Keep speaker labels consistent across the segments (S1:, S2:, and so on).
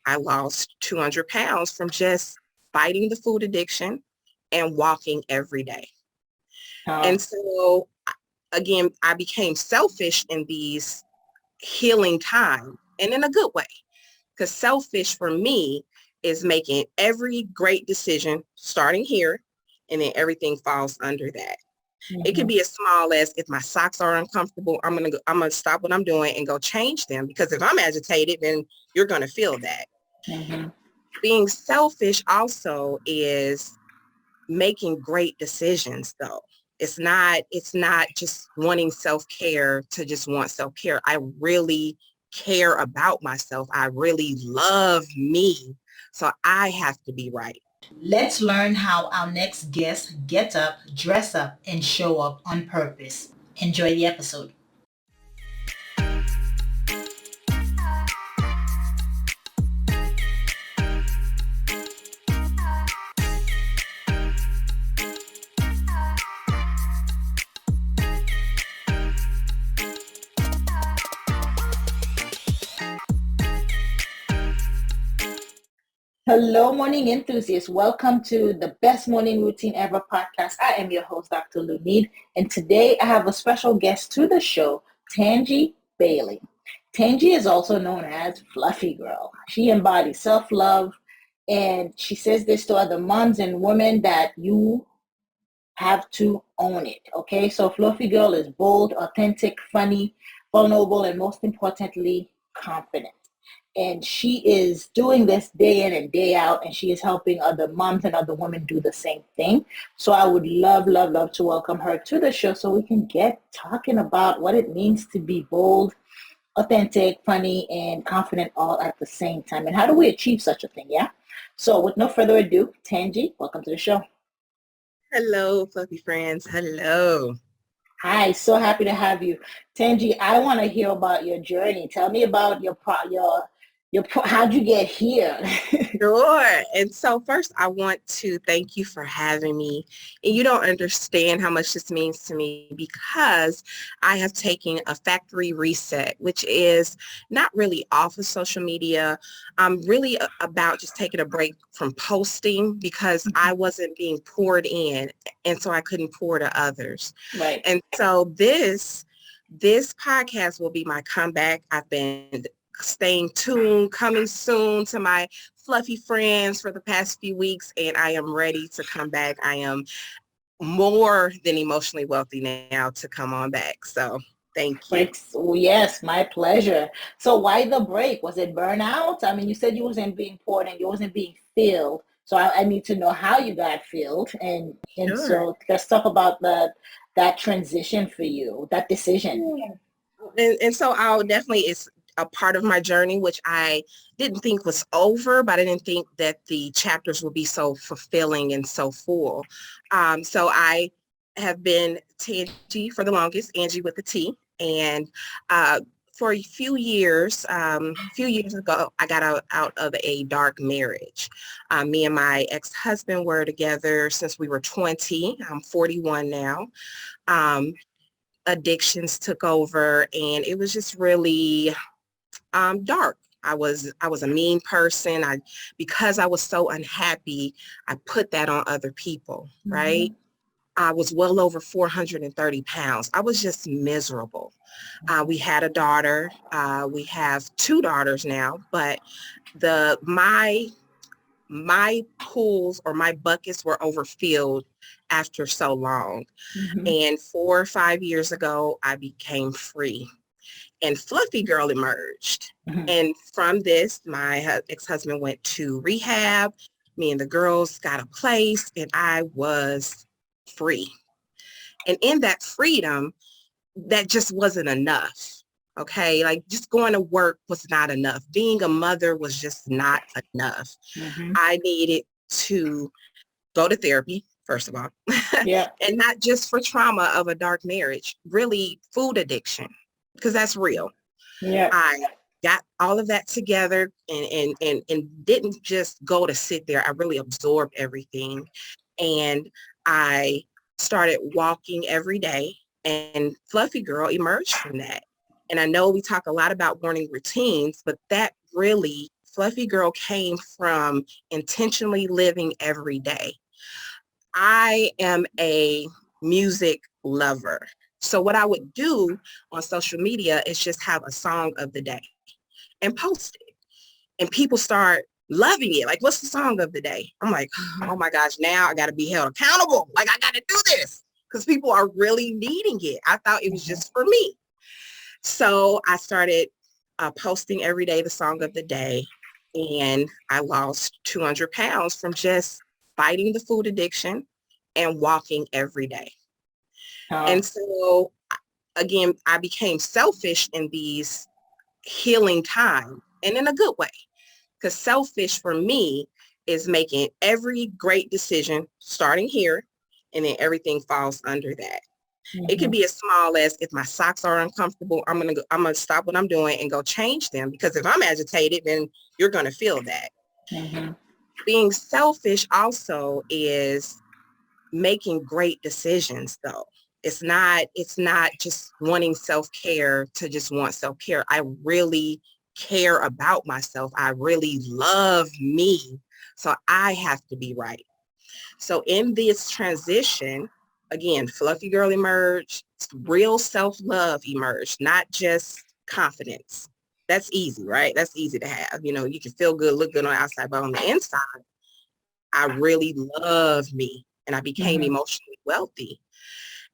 S1: I lost 200 pounds from just fighting the food addiction and walking every day.
S2: Oh,
S1: And so again, I became selfish in these healing time and in a good way. Because selfish for me is making every great decision starting here, and then everything falls under that. It could
S2: hmm
S1: be as small as if my socks are uncomfortable, I'm gonna stop what I'm doing and go change them, because if I'm agitated, then you're gonna feel that.
S2: hmm
S1: Being selfish also is making great decisions though. It's not just wanting self-care to just want self-care. I really care about myself. I really love me. So I have to be right.
S2: Let's learn how our next guest get up, dress up, and show up on purpose. Enjoy the episode. Hello, morning enthusiasts. Welcome to the Best Morning Routine Ever podcast. I am your host, Dr. Lunid, and today I have a special guest to the show, Tanji Bailey. Tanji is also known as Fluffy Girl. She embodies self-love, and she says this to other moms and women that you have to own it. Okay, so Fluffy Girl is bold, authentic, funny, vulnerable, and most importantly, confident. And she is doing this day in and day out, and she is helping other moms and other women do the same thing. So I would love, love, love to welcome her to the show so we can get talking about what it means to be bold, authentic, funny, and confident all at the same time. And how do we achieve such a thing? Yeah. So with no further ado, Tanji, welcome to the show.
S1: Hello, fluffy friends. Hello.
S2: Hi, so happy to have you, Tanji. I want to hear about your journey. Tell me about how'd you get here?
S1: Sure. And so first, I want to thank you for having me. And you don't understand how much this means to me, because I have taken a factory reset, which is not really off of social media. I'm really about just taking a break from posting, because I wasn't being poured in, and so I couldn't pour to others.
S2: Right.
S1: And so this podcast will be my comeback. I've been staying tuned, coming soon to my fluffy friends for the past few weeks, and I am ready to come back. I am more than emotionally wealthy now to come on back. So thank you.
S2: Oh, yes, my pleasure. So why the break? Was it burnout? I mean, you said you wasn't being poured and you wasn't being filled. So I need to know how you got filled, and
S1: Sure.
S2: so let's talk about that transition for you, that decision.
S1: Yeah. And so I'll definitely, it's a part of my journey, which I didn't think was over, but I didn't think that the chapters would be so fulfilling and so full. So I have been Tanji for the longest, Angie with the T. And uh, for few years ago, I got out of a dark marriage. Me and my ex-husband were together since we were 20. I'm 41 now. Um, Addictions took over, and it was just really dark. I was a mean person. Because I was so unhappy, I put that on other people, right?
S2: Mhm.
S1: I was well over 430 pounds. I was just miserable. We had a daughter. We have two daughters now, but the my pools or my buckets were overfilled after so long.
S2: Mhm.
S1: And 4 or 5 years ago, I became free, and Fluffy Girl emerged.
S2: Mhm.
S1: And from this, my ex-husband went to rehab. Me and the girls got a place, and I was free. And in that freedom, that just wasn't enough. Okay. Like, just going to work was not enough. Being a mother was just not enough.
S2: Mhm.
S1: I needed to go to therapy, first of all,
S2: Yeah.
S1: and not just for trauma of a dark marriage, really food addiction, because that's real.
S2: Yeah.
S1: I got all of that together, and didn't just go to sit there. I really absorbed everything. And I started walking every day, and Fluffy Girl emerged from that. And I know we talk a lot about morning routines, but that really Fluffy Girl came from intentionally living every day. I am a music lover. So what I would do on social media is just have a song of the day and post it. And people start loving it. Like, what's the song of the day? I'm like, oh my gosh, now I got to be held accountable. Like, I got to do this because people are really needing it. I thought it was just for me. So I started posting every day the song of the day. And I lost 200 pounds from just fighting the food addiction and walking every day.
S2: Oh,
S1: And so, again, I became selfish in these healing time and in a good way. Because selfish for me is making every great decision starting here, and then everything falls under that. It could
S2: mm-hmm.
S1: be as small as if my socks are uncomfortable, I'm gonna stop what I'm doing and go change them, because if I'm agitated, then you're gonna feel that.
S2: Mm-hmm.
S1: Being selfish also is making great decisions though. It's not just wanting self-care to just want self-care. I really care about myself. I really love me. So I have to be right. So in this transition, again, Fluffy Girl emerged, real self-love emerged, not just confidence. That's easy, right? That's easy to have. You know, you can feel good, look good on the outside, but on the inside, I really love me and I became
S2: Mm-hmm.
S1: emotionally wealthy.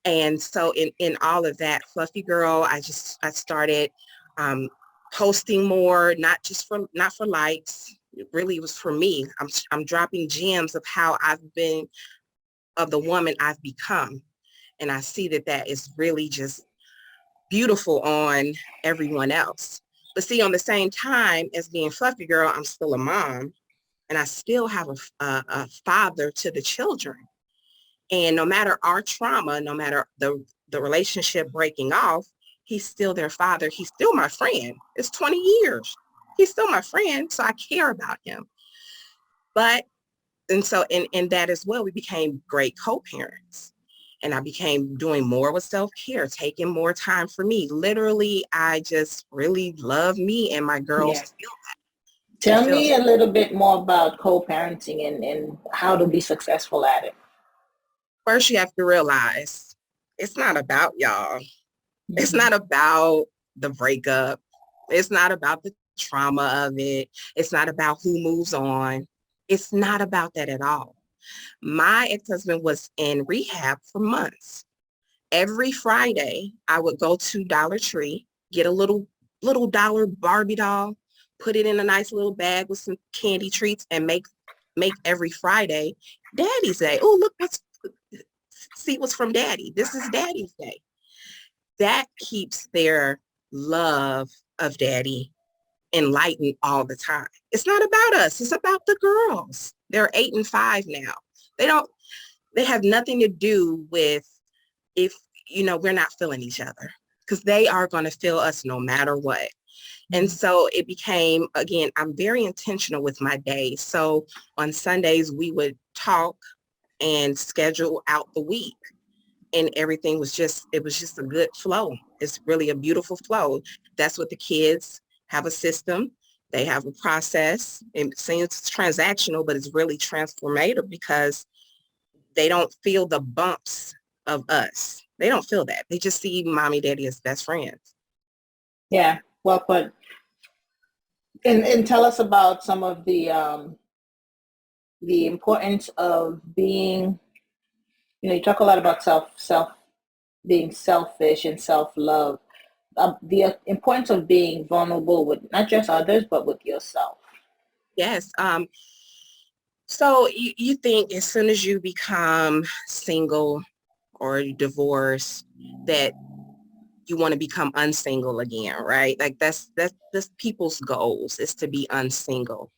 S1: And so in all of that, Fluffy Girl, I started um, posting more, not for likes. It really was for me. I'm dropping gems of how I've been, of the woman I've become. And I see that that is really just beautiful on everyone else. But see, on the same time as being Fluffy Girl, I'm still a mom and I still have a father to the children. And no matter our trauma, no matter the relationship breaking off, he's still their father. He's still my friend. It's 20 years. He's still my friend, so I care about him. But, and so in that as well, we became great co-parents. And I became doing more with self-care, taking more time for me. Literally, I just really love me, and my girls
S2: Yeah.
S1: feel that. They
S2: Tell
S1: feel
S2: me a little bit more about co-parenting and how to be successful at it.
S1: first you have to realize it's not about y'all. It's
S2: Mm-hmm.
S1: not about the breakup. It's not about the trauma of it. It's not about who moves on. It's not about that at all. My ex-husband was in rehab for months. Every Friday, I would go to Dollar Tree, get a little dollar Barbie doll, put it in a nice little bag with some candy treats, and make every Friday Daddy's Day. Oh, look see what's from Daddy. This is Daddy's Day. That keeps their love of Daddy enlightened all the time. It's not about us. It's about the girls. They're 8 and 5 now. They don't, they have nothing to do with if, we're not feeling each other, because they are going to feel us no matter what. And so it became, again, I'm very intentional with my days. So on Sundays, we would talk and schedule out the week. And everything was it was just a good flow. It's really a beautiful flow. That's what the kids have, a system. They have a process. It seems transactional, but it's really transformative because they don't feel the bumps of us. They don't feel that. They just see mommy, daddy as best friends.
S2: Yeah, well put. And tell us about some of the importance of being, you talk a lot about self being selfish and self-love. The importance of being vulnerable with not just others, but with yourself.
S1: Yes. So you think as soon as you become single or divorced that you want to become unsingle again, right? Like that's people's goals, is to be unsingle.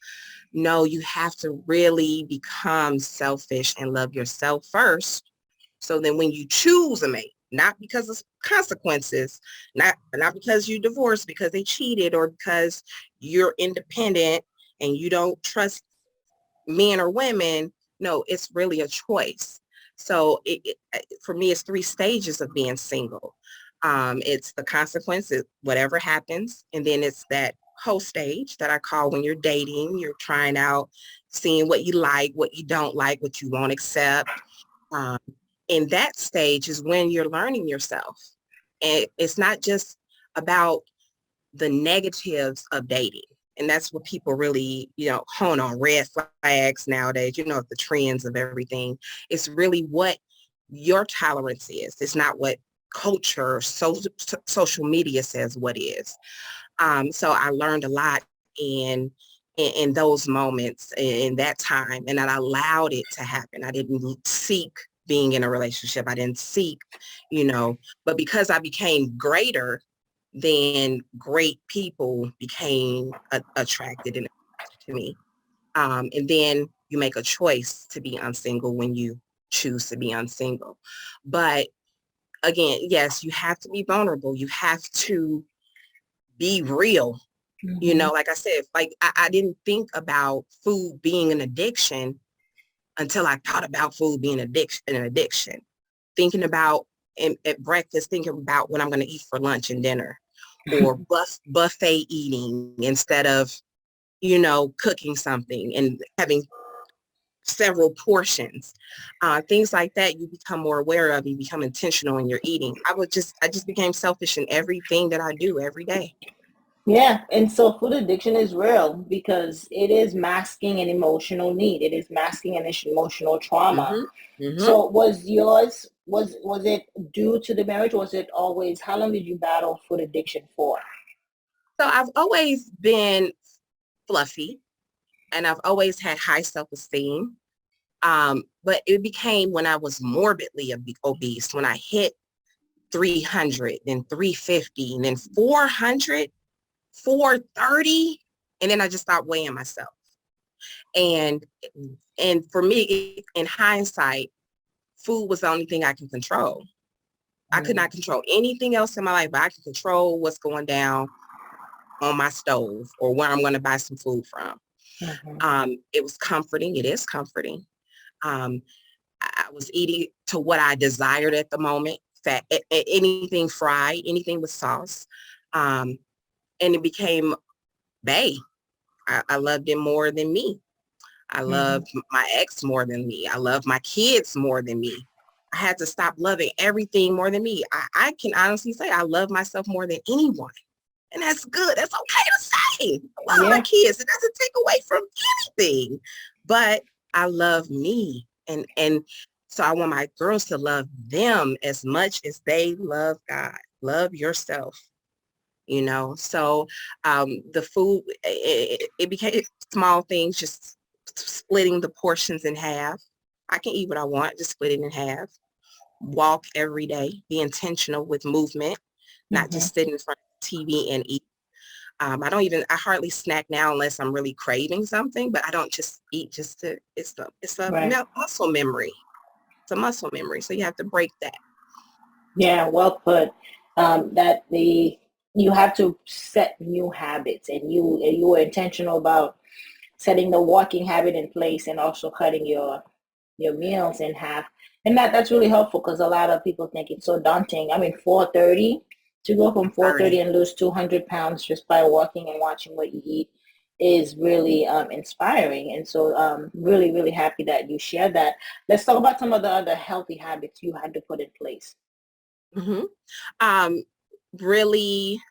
S1: No, you have to really become selfish and love yourself first. So then when you choose a mate, not because of consequences, not because you divorced because they cheated or because you're independent and you don't trust men or women. No, it's really a choice. So for me, it's 3 stages of being single. It's the consequences, whatever happens, and then it's that whole stage that I call when you're dating, you're trying out, seeing what you like, what you don't like, what you won't accept. Um, in that stage is when you're learning yourself. And it's not just about the negatives of dating. And that's what people really, hone on, red flags nowadays, the trends of everything. It's really what your tolerance is. It's not what culture, social media says what is. So I learned a lot in those moments in that time, and I allowed it to happen. I didn't seek being in a relationship. I didn't seek, but because I became greater, then great people became attracted and attracted to me. And then you make a choice to be unsingle when you choose to be unsingle. But again, yes, you have to be vulnerable. You have to be real.
S2: Mm-hmm.
S1: Like I said, like I didn't think about food being an addiction until I thought about food being an addiction. Thinking about at breakfast, thinking about what I'm going to eat for lunch and dinner, or buffet eating instead of, cooking something and having several portions, things like that. You become more aware of, you become intentional in your eating. I just became selfish in everything that I do every day.
S2: Yeah, and so food addiction is real because it is masking an emotional need. It is masking an emotional trauma.
S1: Hmm. Hmm.
S2: So was yours was it due to the marriage? Was it always, how long did you battle food addiction for?
S1: So I've always been fluffy and I've always had high self-esteem. But it became when I was morbidly obese, when I hit 300, then 350, and then 400, 430, and then I just stopped weighing myself. And for me, in hindsight, food was the only thing I can control. I could not control anything else in my life, but I can control what's going down on my stove or where I'm going to buy some food from.
S2: Mm-hmm.
S1: It was comforting. It is comforting. Um, I was eating to what I desired at the moment. Fat, anything fried, anything with sauce. Um, and it became bae. I loved him more than me. I
S2: Mm-hmm.
S1: loved my ex more than me. I loved my kids more than me. I had to stop loving everything more than me. I can honestly say I love myself more than anyone. And that's good. That's okay to say. I love my
S2: Yeah.
S1: kids. It doesn't take away from anything. But I love me. And so I want my girls to love them as much as they love God. Love yourself. So the food, it became small things, just splitting the portions in half. I can eat what I want, just split it in half. Walk every day, be intentional with movement, not
S2: Mm-hmm.
S1: just sit in front of TV and eat. I hardly snack now unless I'm really craving something, but I don't just eat just to, it's a
S2: Right.
S1: muscle memory. It's a muscle memory. So you have to break that.
S2: Yeah, well put. That the you have to set new habits, and you were intentional about setting the walking habit in place, and also cutting your meals in half. And that's really helpful because a lot of people think it's so daunting. I mean, 430, to go from 430
S1: 30.
S2: and lose 200 pounds just by walking and watching what you eat is really inspiring. And so really, really happy that you shared that. Let's talk about some of the other healthy habits you had to put in place.
S1: Hmm. Um, really,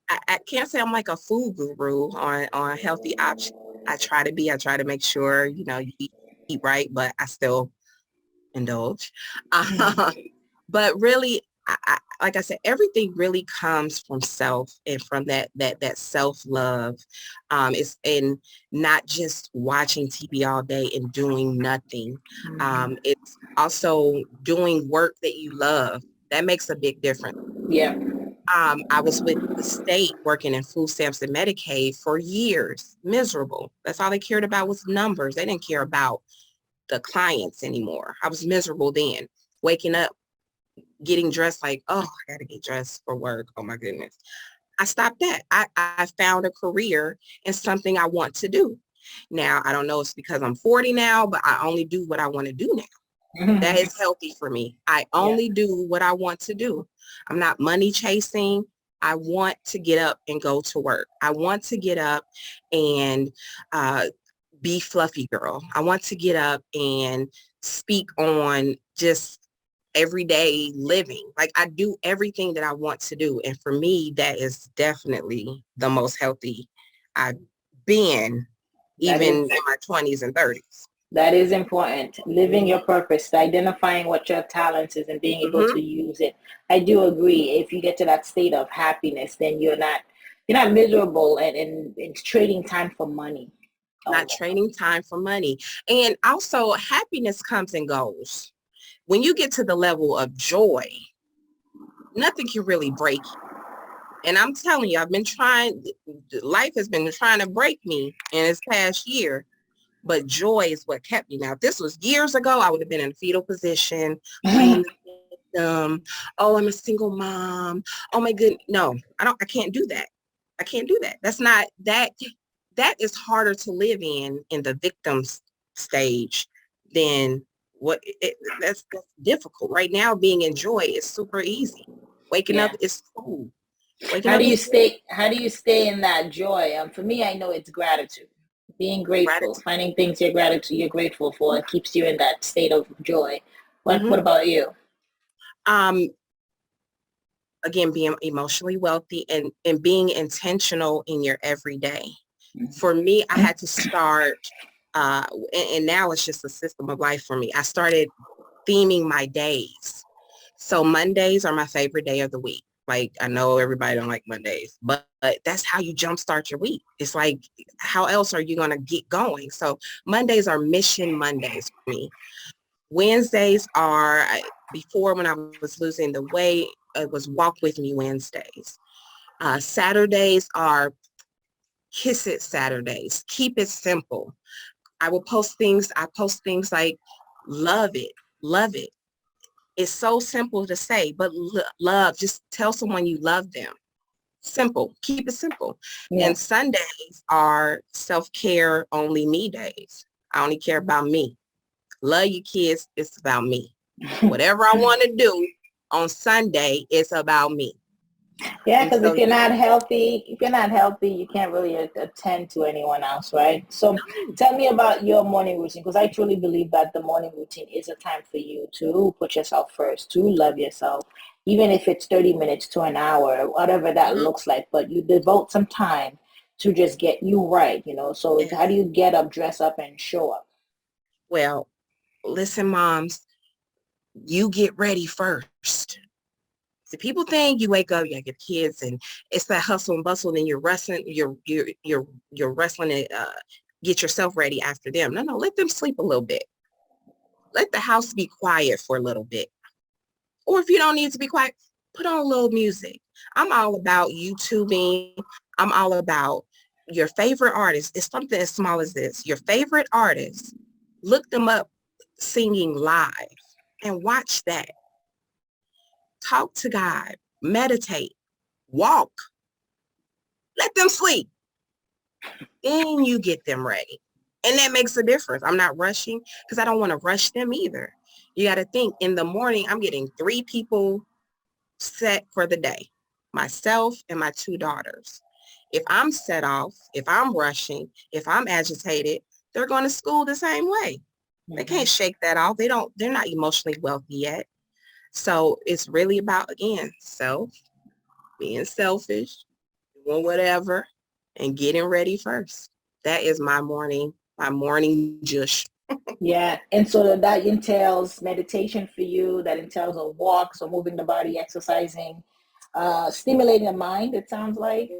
S1: I can't say I'm like a food guru on healthy options. I try to be. I try to make sure, you eat right, but I still indulge.
S2: Mhm.
S1: But really, like I said, everything really comes from self and from that self-love. It's in not just watching TV all day and doing nothing.
S2: Mhm.
S1: It's also doing work that you love. That makes a big difference.
S2: Yeah.
S1: I was with the state working in food stamps and Medicaid for years, miserable. That's all they cared about was numbers. They didn't care about the clients anymore. I was miserable then, waking up, getting dressed like, oh, I got to get dressed for work. Oh my goodness. I stopped that. I found a career and something I want to do. Now, I don't know if it's because I'm 40 now, but I only do what I want to do now. That is healthy for me. I
S2: Yeah.
S1: only do what I want to do. I'm not money chasing. I want to get up and go to work. I want to get up and be fluffy girl. I want to get up and speak on just everyday living. Like I do everything that I want to do. And for me, that is definitely the most healthy I've been,
S2: That
S1: even
S2: is
S1: in my 20s and 30s.
S2: that is important. Living your purpose, identifying what your talent is and being able
S1: Mm-hmm.
S2: to use it. I do agree. If you get to that state of happiness, then you're not miserable and trading time for money.
S1: Not
S2: Almost.
S1: trading time for money. And also happiness comes and goes. When you get to the level of joy, nothing can really break you. And I'm telling you, life has been trying to break me in this past year, but joy is what kept me. Now, if this was years ago, I would have been in a fetal position, playing the victim. Oh, I'm a single mom. Oh my goodness. No, I can't do that. I can't do that. That's not that is harder to live in the victim's stage than that's difficult. Right now, being in joy is super easy. Waking up
S2: Yeah.
S1: is cool. Waking up is
S2: How do you stay in that joy? For me, I know it's gratitude. Being grateful,
S1: gratitude.
S2: finding things you're grateful for, it keeps you in that state of joy. What
S1: Mm-hmm.
S2: about you?
S1: Um, again, being emotionally wealthy and being intentional in your everyday. For me, I had to start, and now it's just a system of life for me. I started theming my days. So Mondays are my favorite day of the week. Like I know everybody don't like Mondays, but that's how you jumpstart your week. It's like, how else are you gonna get going? So Mondays are mission Mondays for me. Wednesdays are before when I was losing the weight, it was walk with me Wednesdays. Saturdays are kiss it Saturdays. Keep it simple. I post things like love it, love it. It's so simple to say, but love, just tell someone you love them. Simple, keep it simple.
S2: Yeah.
S1: And Sundays are self-care only me days. I only care about me. Love your kids, it's about me. Whatever I want to do on Sunday, it's about me.
S2: Yeah,
S1: And
S2: because
S1: so,
S2: if you're not healthy, you can't really attend to anyone else, right? So
S1: no,
S2: tell me about your morning routine, because I truly believe that the morning routine is a time for you to put yourself first, to love yourself, even if it's 30 minutes to an hour, whatever that
S1: mhm,
S2: looks like, but you devote some time to just get you right. So how do
S1: yes.
S2: you get up, dress up, and show up?
S1: Well, listen, moms, you get ready first. See, people think you wake up, you got your kids, and it's that hustle and bustle, and you're wrestling, you're wrestling to get yourself ready after them. No, no, let them sleep a little bit. Let the house be quiet for a little bit. Or if you don't need to be quiet, put on a little music. I'm all about YouTubing. I'm all about your favorite artist. It's something as small as this. Your favorite artist, look them up singing live and watch that. Talk to God, meditate, walk, let them sleep. Then you get them ready. And that makes a difference. I'm not rushing because I don't want to rush them either. You got to think in the morning, I'm getting 3 people set for the day, myself and my 2 daughters. If I'm set off, if I'm rushing, if I'm agitated, they're going to school the same way. They
S2: Mhm.
S1: can't shake that off. They're not emotionally wealthy yet. So it's really about, again, being selfish, doing whatever, and getting ready first. That is my morning jush.
S2: Yeah, and so that entails meditation for you, that entails a walk, so moving the body, exercising, stimulating the mind, it sounds like.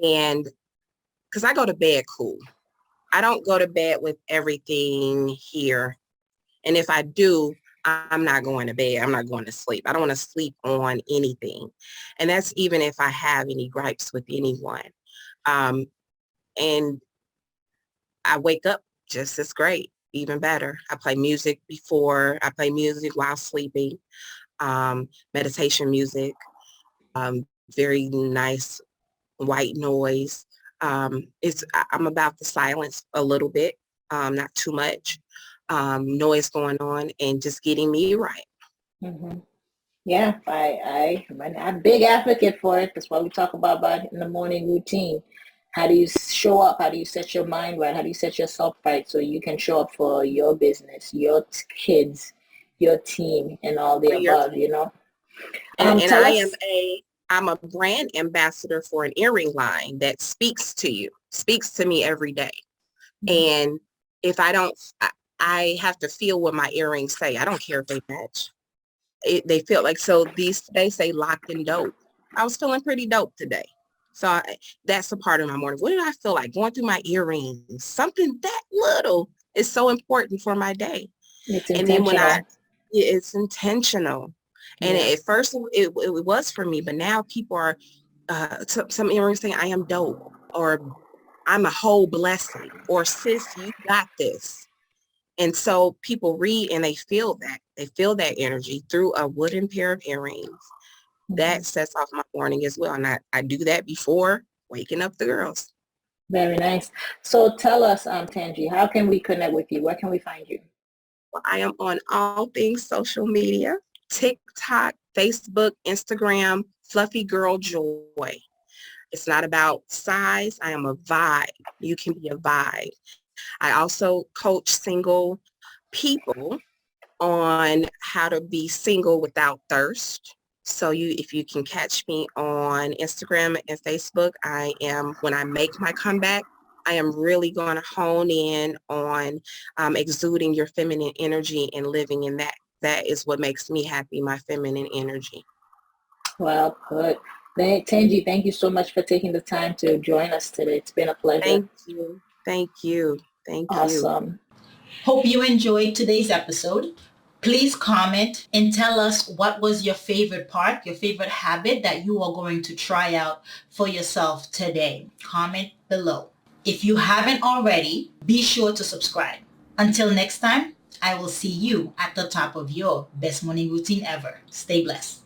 S1: And because I go to bed cool. I don't go to bed with everything here. And if I do, I'm not going to bed. I'm not going to sleep. I don't want to sleep on anything. And that's even if I have any gripes with anyone. Um, and I wake up just as great, even better. I play music while sleeping, meditation music, very nice white noise. I'm about the silence a little bit, not too much noise going on and just getting me right.
S2: Hmm. Yeah, I'm a big advocate for it. That's why we talk about in the morning routine. How do you show up? How do you set your mind right? How do you set yourself right so you can show up for your business, your kids, your team, and all the
S1: For your
S2: above, you know?
S1: and
S2: Tell
S1: I am
S2: us.
S1: I'm a brand ambassador for an earring line that speaks to you, speaks to me every day. And if I don't, I have to feel what my earrings say. I don't care if they match. They feel like, so they say locked and dope. I was feeling pretty dope today. So that's a part of my morning. What did I feel like? Going through my earrings, something that little is so important for my day.
S2: It's
S1: And then
S2: intentional.
S1: it's intentional. And
S2: Yeah.
S1: at first it was for me, but now people are, some earrings saying I am dope, or I'm a whole blessing, or sis, you got this. And so people read and they feel that. They feel that energy through a wooden pair of earrings.
S2: Mhm.
S1: That sets off my morning as well. And I do that before waking up the girls.
S2: Very nice. So tell us, Tanji, how can we connect with you? Where can we find you?
S1: Well, I am on all things social media, TikTok, Facebook, Instagram, Fluffy Girl Joy. It's not about size. I am a vibe. You can be a vibe. I also coach single people on how to be single without thirst. So if you can catch me on Instagram and Facebook, when I make my comeback, I am really going to hone in on exuding your feminine energy and living in that. That is what makes me happy, my feminine energy.
S2: Well put. Tanji, thank you so much for taking the time to join us today. It's been a pleasure.
S1: Thank you. Thank you. Thank you.
S2: Awesome.
S3: Hope you enjoyed today's episode. Please comment and tell us what was your favorite part, your favorite habit that you are going to try out for yourself today. Comment below. If you haven't already, be sure to subscribe. Until next time, I will see you at the top of your best morning routine ever. Stay blessed.